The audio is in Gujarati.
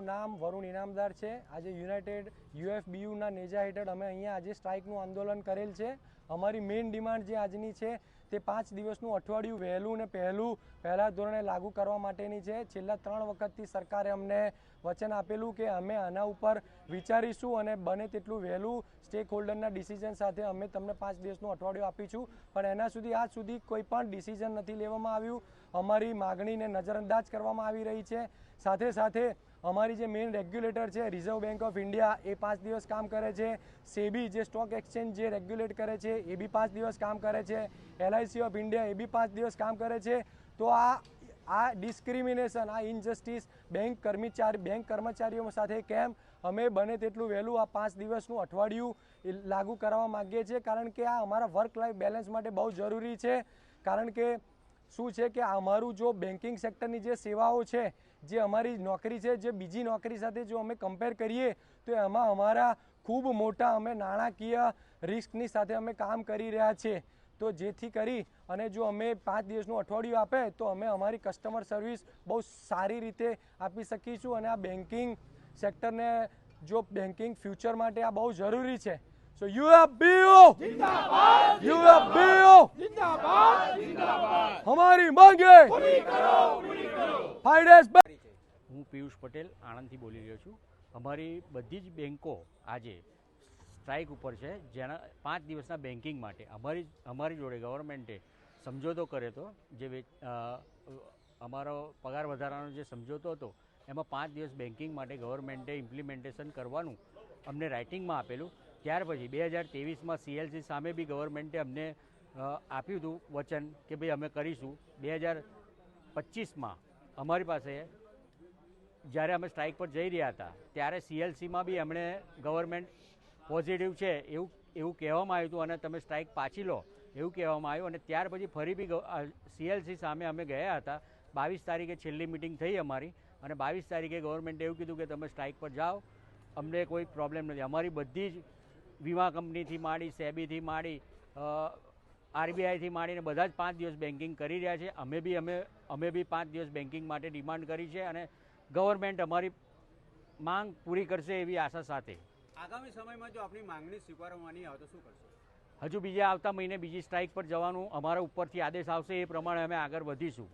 નામ વરુણ ઇનામદાર છે। આજે યુનાઇટેડ યુએફબીયુના નેજા હેઠળ અમે અહીંયા આજે સ્ટ્રાઇકનું આંદોલન કરેલ છે। અમારી મેઇન ડિમાન્ડ જે આજની છે તે 5 દિવસનું અઠવાડિયું વહેલું ને પહેલા ધોરણે લાગુ કરવા માટેની છે। છેલ્લા 3 વખતથી સરકારે અમને વચન આપેલું કે અમે આના ઉપર વિચારીશું અને બને તેટલું વહેલું સ્ટેક હોલ્ડરના ડિસિઝન સાથે અમે તમને 5 દિવસનું અઠવાડિયું આપીશું, પણ એના સુધી આજ સુધી કોઈ પણ ડિસિઝન નથી લેવામાં આવ્યું। અમારી માગણીને નજરઅંદાજ કરવામાં આવી રહી છે। સાથે સાથે અમારી જે મેઇન રેગ્યુલેટર છે રિઝર્વ બેંક ઓફ ઇન્ડિયા એ 5 દિવસ કામ કરે છે। સેબી જે સ્ટોક એક્સચેન્જ જે રેગ્યુલેટ કરે છે એ બી 5 દિવસ કામ કરે છે। LIC ઓફ ઇન્ડિયા એ બી 5 દિવસ કામ કરે છે। તો આ ડિસ્ક્રિમિનેશન, આ ઇનજસ્ટિસ બેંક કર્મચારીઓ સાથે કેમ? અમે બને તેટલું વહેલું આ 5 દિવસનું અઠવાડિયું લાગુ કરવા માગીએ છીએ, કારણ કે આ અમારા વર્ક લાઈફ બેલેન્સ માટે બહુ જરૂરી છે। કારણ કે શું છે કે અમારું જો બેન્કિંગ સેક્ટરની જે સેવાઓ છે, જે અમારી નોકરી છે, જે બીજી નોકરી સાથે જો અમે કમ્પેર કરીએ તો એમાં અમારા ખૂબ મોટા અમે નાણાકીય રિસ્કની સાથે અમે કામ કરી રહ્યા છીએ। તો જેથી કરી અને જો અમે 5 દિવસનું અઠવાડિયું આપે તો અમે અમારી કસ્ટમર સર્વિસ બહુ સારી રીતે આપી શકીશું અને આ બેન્કિંગ સેક્ટરને જો બેન્કિંગ ફ્યુચર માટે આ બહુ જરૂરી છે। સો યુએફબીયુ જિંદાબાદ, યુએફબીયુ જિંદાબાદ, જિંદાબાદ, હમારી માંગે પૂરી કરો, પૂરી કરો। હું પિયુષ પટેલ આણંદથી બોલી રહ્યો છું। અમારી બધી જ બેન્કો આજે સ્ટ્રાઇક ઉપર છે, જેના 5 દિવસના બેન્કિંગ માટે અમારી જોડે ગવર્મેન્ટે સમજોતો કર્યો હતો। જે અમારો પગાર વધારાનો જે સમજોતો હતો એમાં 5 દિવસ બેન્કિંગ માટે ગવર્મેન્ટે ઇમ્પ્લિમેન્ટેશન કરવાનું અમને રાઇટિંગમાં આપેલું। ત્યાર પછી 2023માં CLC સામે બી ગવર્મેન્ટે અમને આપ્યું હતું વચન કે ભાઈ અમે કરીશું। 2025માં અમારી પાસે જ્યારે અમે સ્ટ્રાઇક પર જઈ રહ્યા હતા ત્યારે CLCમાં બી એમણે ગવર્મેન્ટ પોઝિટિવ છે એવું કહેવામાં આવ્યું હતું અને તમે સ્ટ્રાઇક પાછી લો એવું કહેવામાં આવ્યું। અને ત્યાર પછી ફરી બી CLC સામે અમે ગયા હતા। 22 તારીખે છેલ્લી મિટિંગ થઈ અમારી અને 22 તારીખે ગવર્મેન્ટે એવું કીધું કે તમે સ્ટ્રાઇક પર જાઓ, અમને કોઈ પ્રોબ્લેમ નથી। અમારી બધી જ વીમા કંપનીથી માંડી, સેબીથી માંડી, RBIથી માંડીને બધા જ 5 દિવસ બેન્કિંગ કરી રહ્યા છે। અમે બી 5 દિવસ બેન્કિંગ માટે ડિમાન્ડ કરી છે અને ગવર્મેન્ટ અમારી માંગ પૂરી કરશે એવી આશા સાથે। આગામી સમયમાં જો આપણી માંગણી સ્વીકારવામાં નહીં આવે તો શું કરશો? હજુ આવતા મહિને બીજી સ્ટ્રાઇક પર જવાનું અમારા ઉપરથી આદેશ આવશે, એ પ્રમાણે અમે આગળ વધીશું।